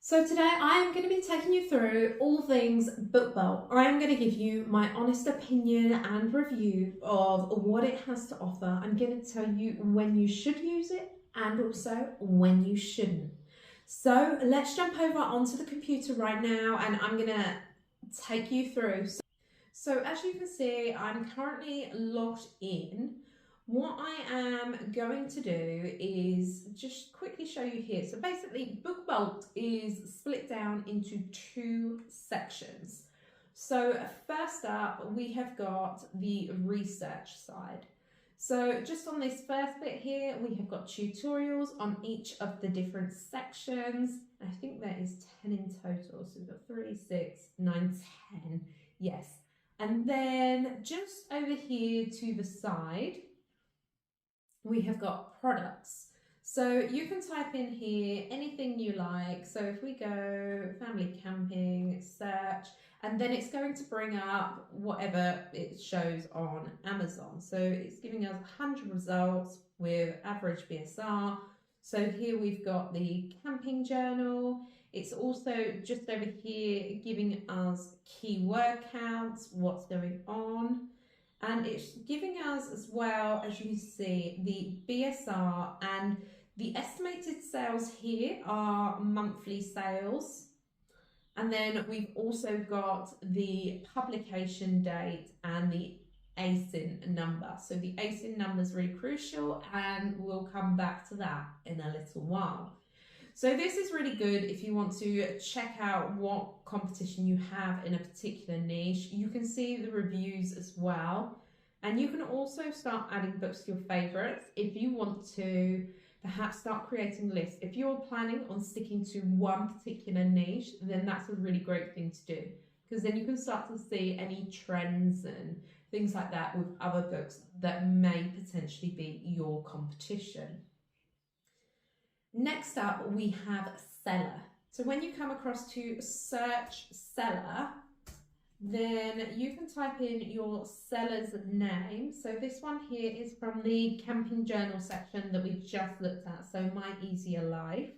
So today I am going to be taking you through all things Bookbolt. I am going to give you my honest opinion and review of what it has to offer. I'm going to tell you when you should use it and also when you shouldn't. So let's jump over onto the computer right now and I'm going to take you through. So as you can see, I'm currently logged in. What I am going to do is just quickly show you here. So basically, Bookbolt is split down into two sections. So first up, we have got the research side. So just on this first bit here, we have got tutorials on each of the different sections. I think there is 10 in total. So we've got 3, 6, 9, 10. Yes. And then just over here to the side, we have got products. So you can type in here anything you like. So if we go family camping, search, and then it's going to bring up whatever it shows on Amazon. So it's giving us 100 results with average BSR. So here we've got the camping journal. It's also just over here giving us keyword counts, what's going on. And it's giving us as well, as you can see, the BSR, and the estimated sales here are monthly sales. And then we've also got the publication date and the ASIN number. So the ASIN number is really crucial and we'll come back to that in a little while. So this is really good if you want to check out what competition you have in a particular niche. You can see the reviews as well. And you can also start adding books to your favorites if you want to perhaps start creating lists. If you're planning on sticking to one particular niche, then that's a really great thing to do, because then you can start to see any trends and things like that with other books that may potentially be your competition. Next up, we have seller. So when you come across to search seller, then you can type in your seller's name. So this one here is from the camping journal section that we just looked at, so My Easier Life.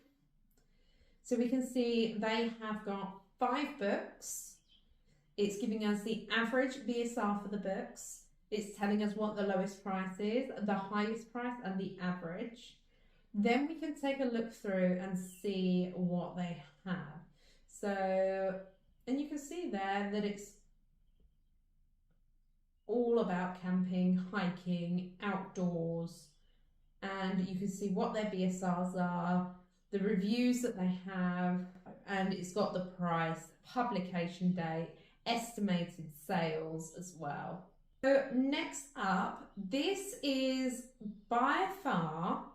So we can see they have got 5 books. It's giving us the average BSR for the books. It's telling us what the lowest price is, the highest price, and the average. Then we can take a look through and see what they have. So, and you can see there that it's all about camping, hiking, outdoors, and you can see what their BSRs are, the reviews that they have, and it's got the price, publication date, estimated sales as well. So next up, this is by far,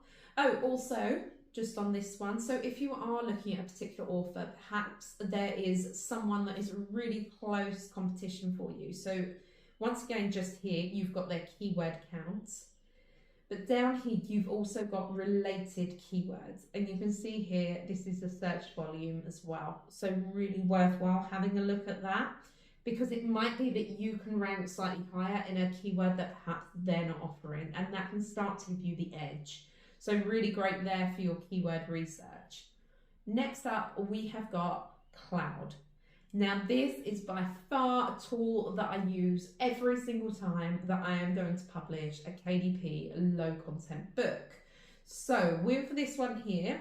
also, just on this one, so if you are looking at a particular author, perhaps there is someone that is a really close competition for you. So once again, just here, you've got their keyword counts. But down here, you've also got related keywords. And you can see here, this is the search volume as well. So really worthwhile having a look at that, because it might be that you can rank slightly higher in a keyword that perhaps they're not offering. And that can start to give you the edge. So really great there for your keyword research. Next up, we have got cloud. Now this is by far a tool that I use every single time that I am going to publish a KDP low content book. So with this one here,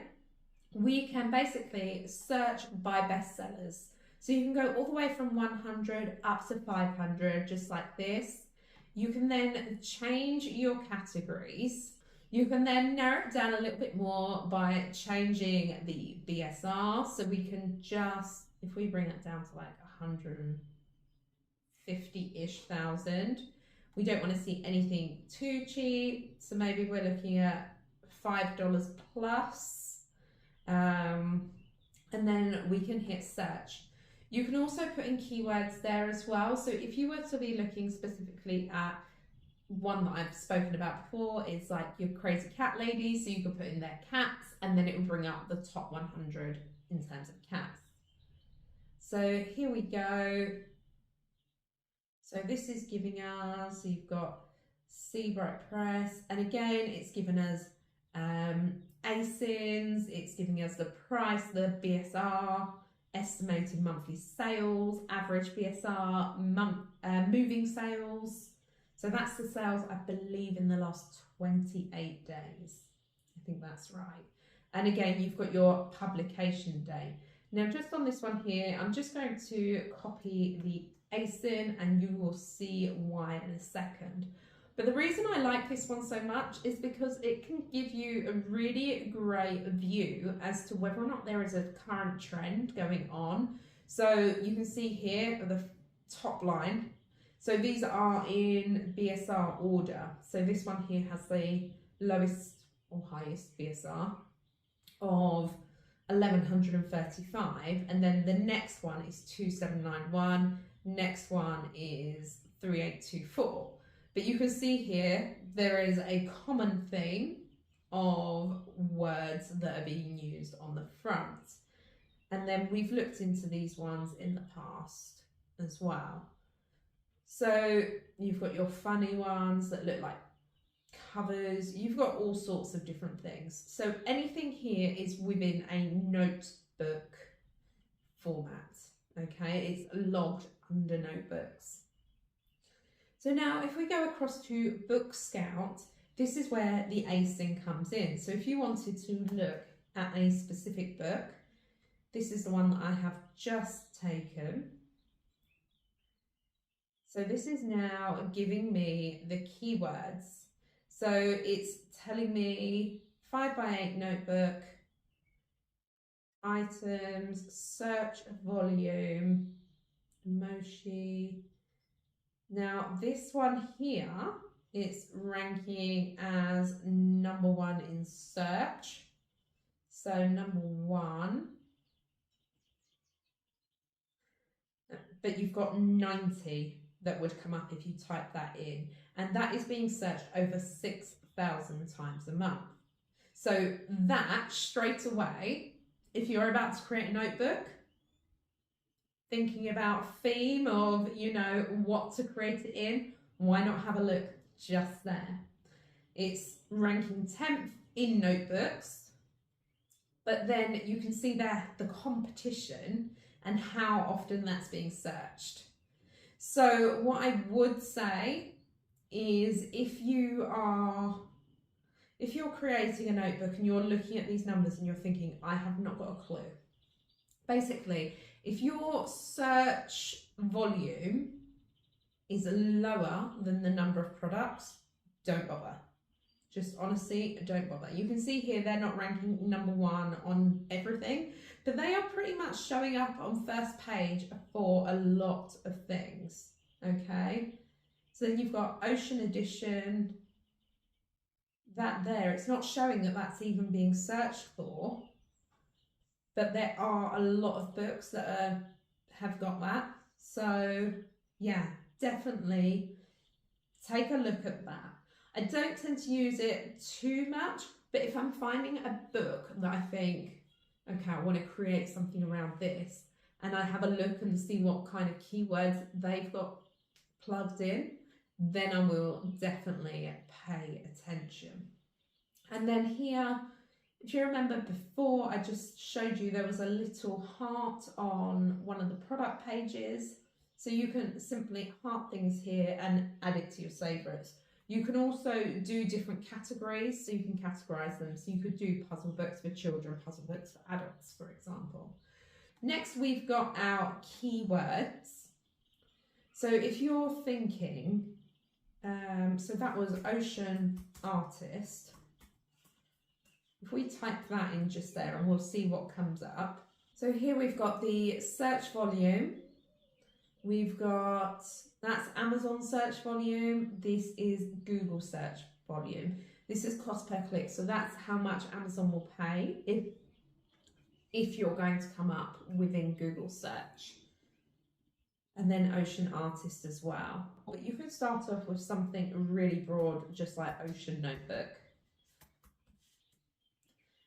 we can basically search by bestsellers. So you can go all the way from 100 up to 500, just like this. You can then change your categories. You can then narrow it down a little bit more by changing the BSR. So we can just, if we bring it down to like 150-ish thousand, we don't want to see anything too cheap. So maybe we're looking at $5 plus. And then we can hit search. You can also put in keywords there as well. So if you were to be looking specifically at one that I've spoken about before, is like your crazy cat lady, so you can put in their cats and then it will bring up the top 100 in terms of cats. So here we go. So this is giving us, so you've got Seabright Press, and again it's given us ASINs, it's giving us the price, the BSR, estimated monthly sales, average BSR, moving sales. So that's the sales, I believe, in the last 28 days. I think that's right. And again, you've got your publication date. Now, just on this one here, I'm just going to copy the ASIN and you will see why in a second. But the reason I like this one so much is because it can give you a really great view as to whether or not there is a current trend going on. So you can see here the top line. So these are in BSR order. So this one here has the lowest or highest BSR of 1135, and then the next one is 2791, next one is 3824. But you can see here there is a common theme of words that are being used on the front, and then we've looked into these ones in the past as well. So you've got your funny ones that look like covers, you've got all sorts of different things. So anything here is within a notebook format, okay? It's logged under notebooks. So now if we go across to Book Scout, this is where the ASIN comes in. So if you wanted to look at a specific book, this is the one that I have just taken. So this is now giving me the keywords. So it's telling me 5x8 notebook, items, search volume, Moshi. Now this one here, it's ranking as #1 in search. So #1. But you've got 90 that would come up if you type that in. And that is being searched over 6,000 times a month. So that straight away, if you're about to create a notebook, thinking about theme of, you know, what to create it in, why not have a look just there? It's ranking 10th in notebooks, but then you can see there the competition and how often that's being searched. So what I would say is if you're creating a notebook and you're looking at these numbers and you're thinking, I have not got a clue. Basically, if your search volume is lower than the number of products, don't bother. Just honestly, don't bother. You can see here they're not ranking #1 on everything, but they are pretty much showing up on first page for a lot of things, okay? So then you've got Ocean Edition, that there, it's not showing that that's even being searched for, but there are a lot of books that have got that. So yeah, definitely take a look at that. I don't tend to use it too much, but if I'm finding a book that I think, okay, I want to create something around this, and I have a look and see what kind of keywords they've got plugged in, then I will definitely pay attention. And then here, if you remember before, I just showed you there was a little heart on one of the product pages. So you can simply heart things here and add it to your favorites. You can also do different categories, so you can categorize them. So you could do puzzle books for children, puzzle books for adults, for example. Next, we've got our keywords. So if you're thinking, so that was Ocean Artist. If we type that in just there and we'll see what comes up. So here we've got the search volume. We've got, that's Amazon search volume. This is Google search volume. This is cost per click. So that's how much Amazon will pay if you're going to come up within Google search. And then Ocean Artist as well. But you can start off with something really broad, just like Ocean Notebook.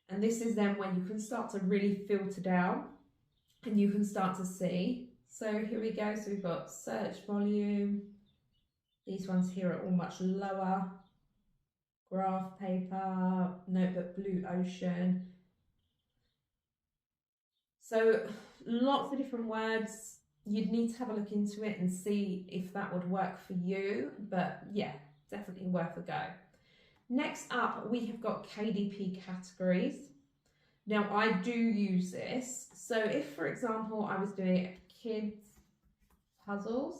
And this is then when you can start to really filter down and you can start to see. So here we go. So we've got search volume. These ones here are all much lower. graph paper, notebook blue ocean. So lots of different words. You'd need to have a look into it and see if that would work for you, but yeah, definitely worth a go. Next up, we have got KDP categories. Now I do use this. So if, for example, I was doing a kids puzzle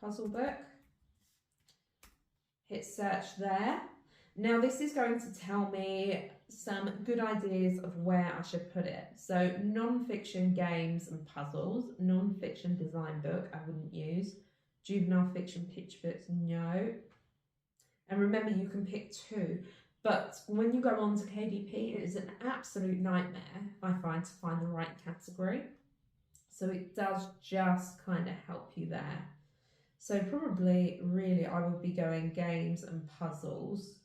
book, hit search there. Now this is going to tell me some good ideas of where I should put it. So non-fiction games and puzzles, non-fiction design book, I wouldn't use. Juvenile fiction picture books, no. And remember, you can pick two. But when you go on to KDP, it is an absolute nightmare, I find, to find the right category. So it does just kind of help you there. So probably, really, I would be going games and puzzles.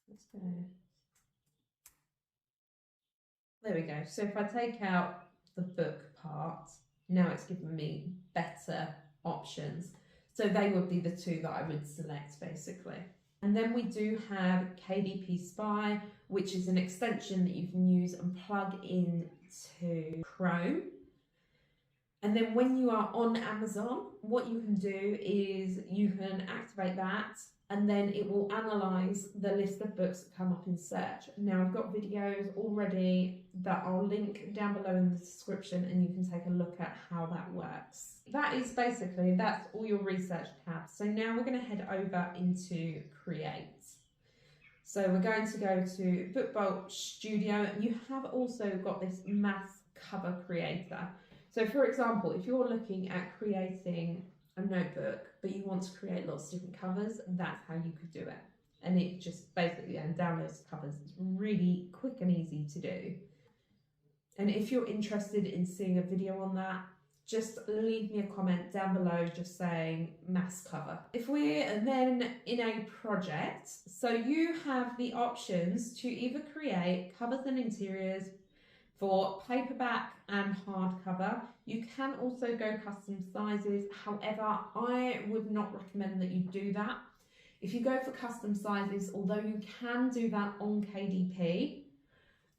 Let's go. There we go. So if I take out the book part, now it's given me better options. So they would be the two that I would select, basically. And then we do have KDP Spy, which is an extension that you can use and plug into Chrome. And then when you are on Amazon, what you can do is you can activate that, and then it will analyze the list of books that come up in search. Now I've got videos already that I'll link down below in the description, and you can take a look at how that works. That's all your research tabs. So now we're going to head over into Create. So we're going to go to Bookbolt Studio. You have also got this mass cover creator. So for example, if you're looking at creating a notebook, but you want to create lots of different covers, that's how you could do it. And it just basically downloads covers. It's really quick and easy to do. And if you're interested in seeing a video on that, just leave me a comment down below just saying mass cover. If we're then in a project, so you have the options to either create covers and interiors for paperback and hardcover. You can also go custom sizes. However, I would not recommend that you do that. If you go for custom sizes, although you can do that on KDP,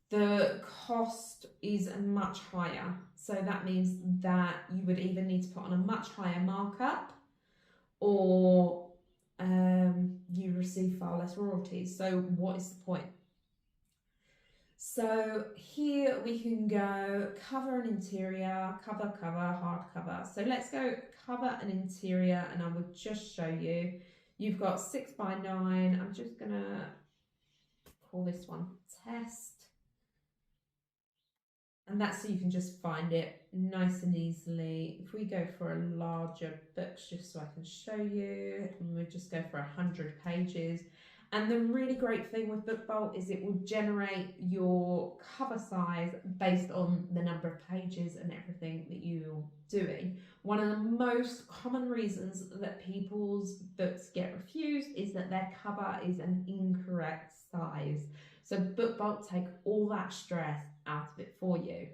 the cost is much higher. So that means that you would either need to put on a much higher markup, or you receive far less royalties. So what is the point? So here we can go cover and interior, cover, hardcover. So let's go cover and interior, and I would just show you. You've got 6x9. I'm just gonna call this one test. And that's so you can just find it nice and easily. If we go for a larger book, just so I can show you, and we'll just go for 100 pages. And the really great thing with Bookbolt is it will generate your cover size based on the number of pages and everything that you're doing. One of the most common reasons that people's books get refused is that their cover is an incorrect size. So Bookbolt take all that stress out of it for you.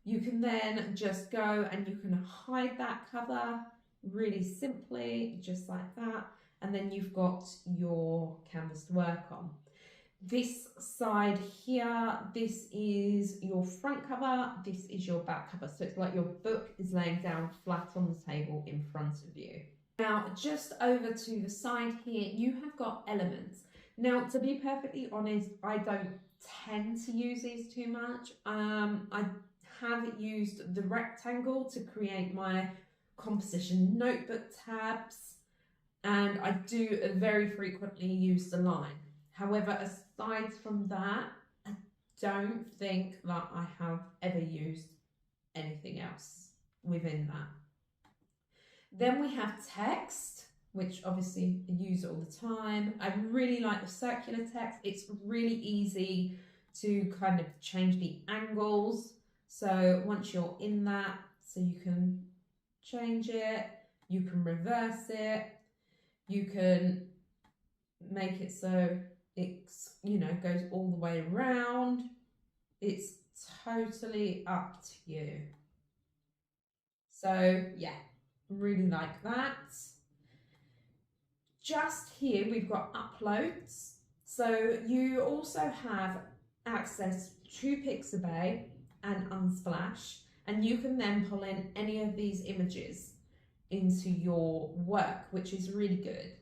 You can then just go and you can hide that cover really simply, just like that. And then you've got your canvas to work on. This side here, this is your front cover, this is your back cover. So it's like your book is laying down flat on the table in front of you. Now, just over to the side here, you have got elements. Now, to be perfectly honest, I don't tend to use these too much. I have used the rectangle to create my composition notebook tabs, and I do very frequently use the line. However, aside from that, I don't think that I have ever used anything else within that. Then we have text, which obviously I use all the time. I really like the circular text. It's really easy to kind of change the angles. So once you're in that, so you can change it, you can reverse it, you can make it so it's, you know, goes all the way around. It's totally up to you. So yeah, really like that. Just here we've got uploads. So you also have access to Pixabay and Unsplash, and you can then pull in any of these images into your work, which is really good.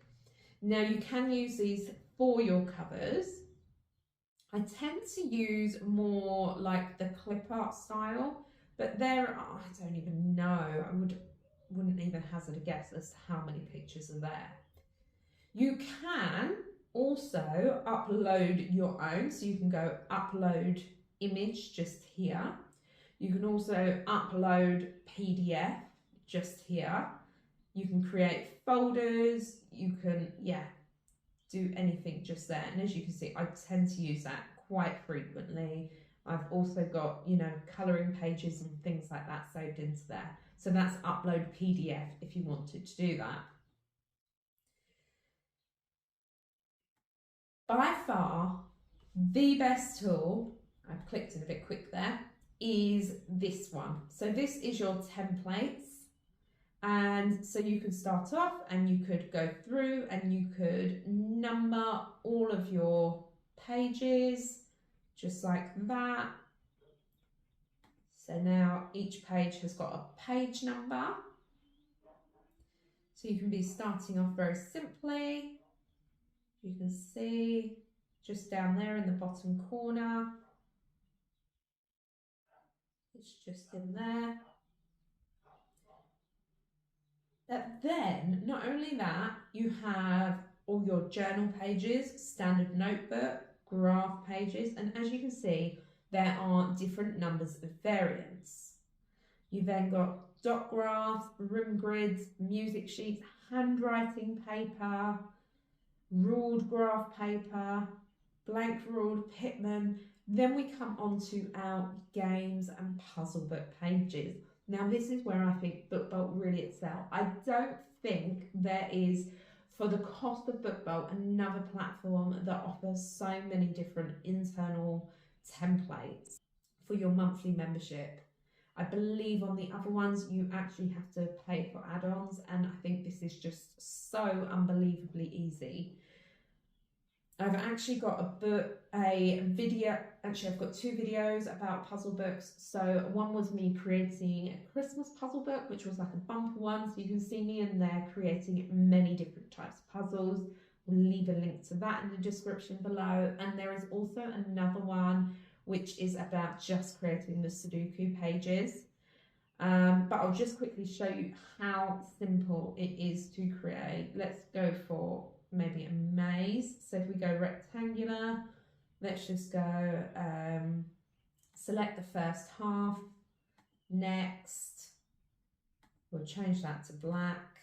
Now you can use these for your covers. I tend to use more like the clip art style, but there are, I don't even know, wouldn't even hazard a guess as to how many pictures are there. You can also upload your own, so you can go upload image just here. You can also upload PDF just here. You can create folders, you can, do anything just there. And as you can see, I tend to use that quite frequently. I've also got, colouring pages and things like that saved into there. So that's upload PDF if you wanted to do that. By far, the best tool, I've clicked in a bit quick there, is this one. So this is your templates. And so you can start off and you could go through and you could number all of your pages just like that. So now each page has got a page number. So you can be starting off very simply. You can see just down there in the bottom corner. It's just in there. But then, not only that, you have all your journal pages, standard notebook, graph pages, and as you can see, there are different numbers of variants. You then got dot graphs, room grids, music sheets, handwriting paper, ruled graph paper, blank ruled Pitman. Then we come on to our games and puzzle book pages. Now this is where I think Bookbolt really excel. I don't think there is, for the cost of Bookbolt, another platform that offers so many different internal templates for your monthly membership. I believe on the other ones you actually have to pay for add-ons, and I think this is just so unbelievably easy. I've actually got I've got two videos about puzzle books. So one was me creating a Christmas puzzle book, which was like a bumper one. So you can see me in there creating many different types of puzzles. We'll leave a link to that in the description below. And there is also another one, which is about just creating the Sudoku pages. But I'll just quickly show you how simple it is to create. Let's go for maybe a maze. So if we go rectangular, let's just go select the first half, next, we'll change that to black.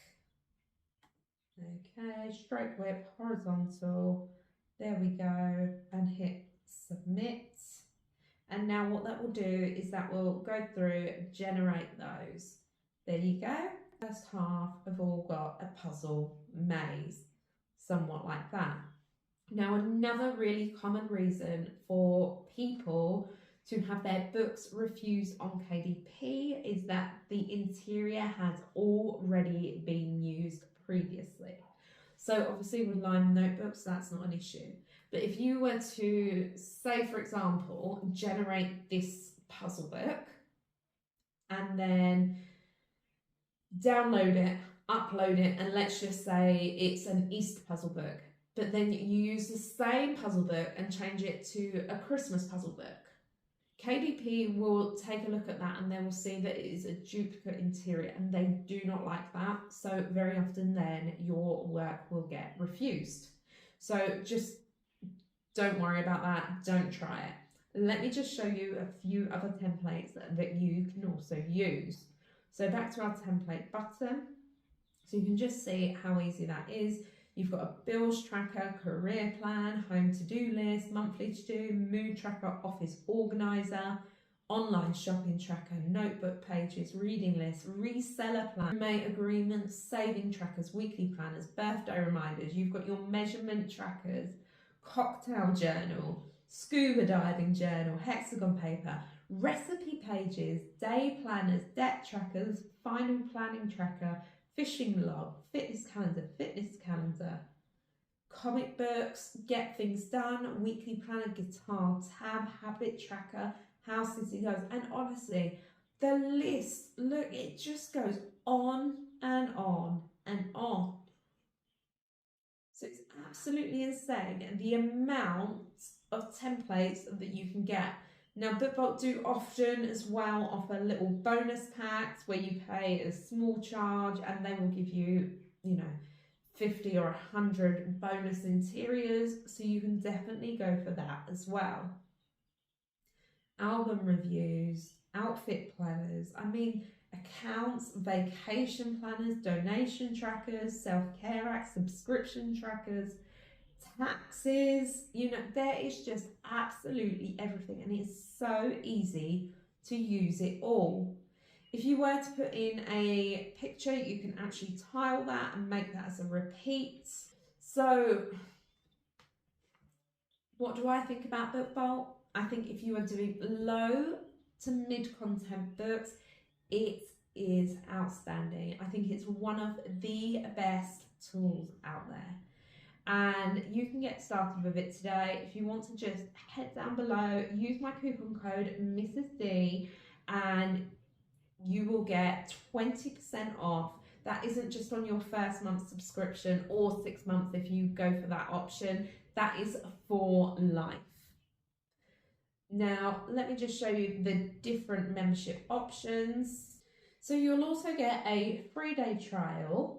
Okay, stroke width, horizontal, there we go, and hit submit. And now what that will do is that will go through, generate those. There you go. First half have all got a puzzle maze, somewhat like that. Now, another really common reason for people to have their books refused on KDP is that the interior has already been used previously. So obviously with lined notebooks, that's not an issue. But if you were to, say for example, generate this puzzle book and then download it, upload it, and let's just say it's an Easter puzzle book, but then you use the same puzzle book and change it to a Christmas puzzle book, KDP will take a look at that and they will see that it is a duplicate interior, and they do not like that. So very often then your work will get refused. So just don't worry about that. Don't try it. Let me just show you a few other templates that you can also use. So back to our template button. So you can just see how easy that is. You've got a bills tracker, career plan, home to-do list, monthly to-do, mood tracker, office organizer, online shopping tracker, notebook pages, reading list, reseller plan, roommate agreements, saving trackers, weekly planners, birthday reminders. You've got your measurement trackers, cocktail journal, scuba diving journal, hexagon paper, recipe pages, day planners, debt trackers, final planning tracker, fishing log, fitness calendar, comic books, get things done, weekly planner, guitar tab, habit tracker, how city goes, and honestly, the list, look, it just goes on and on and on. So it's absolutely insane the amount of templates that you can get. Now, Bookbolt do often as well offer little bonus packs where you pay a small charge and they will give you, 50 or 100 bonus interiors. So you can definitely go for that as well. Album reviews, outfit planners, accounts, vacation planners, donation trackers, self-care acts, subscription trackers, taxes, there is just absolutely everything, and it's so easy to use it all. If you were to put in a picture, you can actually tile that and make that as a repeat. So what do I think about Bookbolt? I think if you are doing low to mid content books, it is outstanding. I think it's one of the best tools out there. And you can get started with it today. If you want to just head down below, use my coupon code Mrs. D, and you will get 20% off. That isn't just on your first month subscription or 6 months if you go for that option. That is for life. Now, let me just show you the different membership options. So you'll also get a 3-day trial.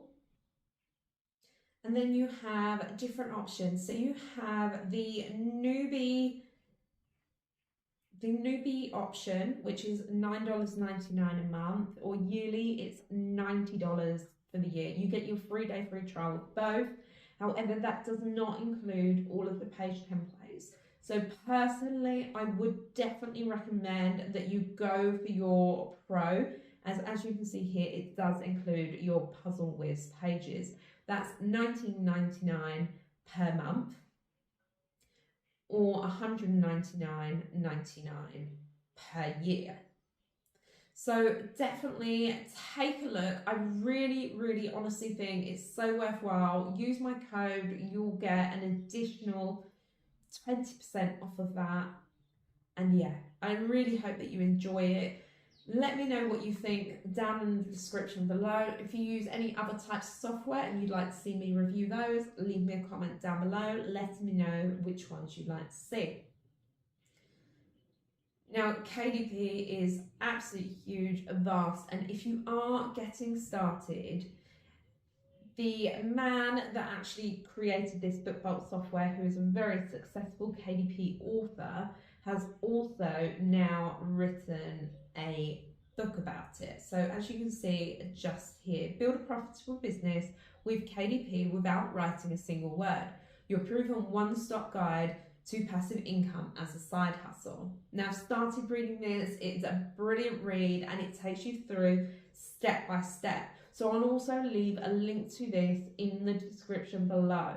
And then you have different options. So you have the newbie option, which is $9.99 a month, or yearly it's $90 for the year. You get your 3-day free trial with both. However, that does not include all of the page templates. So personally, I would definitely recommend that you go for your pro, as you can see here, it does include your Puzzle Whiz pages. That's $19.99 per month, or $199.99 per year. So definitely take a look. I really, really honestly think it's so worthwhile. Use my code, you'll get an additional 20% off of that. And yeah, I really hope that you enjoy it. Let me know what you think down in the description below. If you use any other types of software and you'd like to see me review those, leave me a comment down below. Let me know which ones you'd like to see. Now, KDP is absolutely huge, vast, and if you are getting started, the man that actually created this Bookbolt software, who is a very successful KDP author, has also now written a book about it. So as you can see just here, build a profitable business with KDP without writing a single word. Your proven one-stop guide to passive income as a side hustle. Now, I've started reading this. It's a brilliant read and it takes you through step by step. So I'll also leave a link to this in the description below,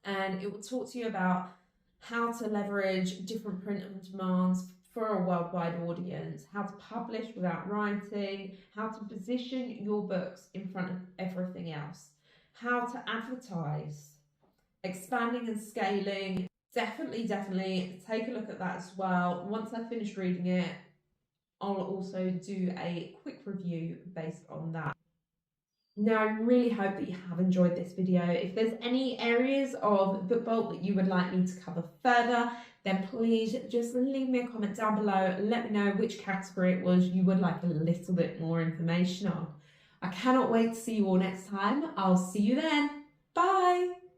and it will talk to you about how to leverage different print on demands for a worldwide audience, how to publish without writing, how to position your books in front of everything else, how to advertise, expanding and scaling. Definitely take a look at that as well. Once I finish reading it, I'll also do a quick review based on that. Now, I really hope that you have enjoyed this video. If there's any areas of Bookbolt that you would like me to cover further, then please just leave me a comment down below. Let me know which category it was you would like a little bit more information on. I cannot wait to see you all next time. I'll see you then. Bye.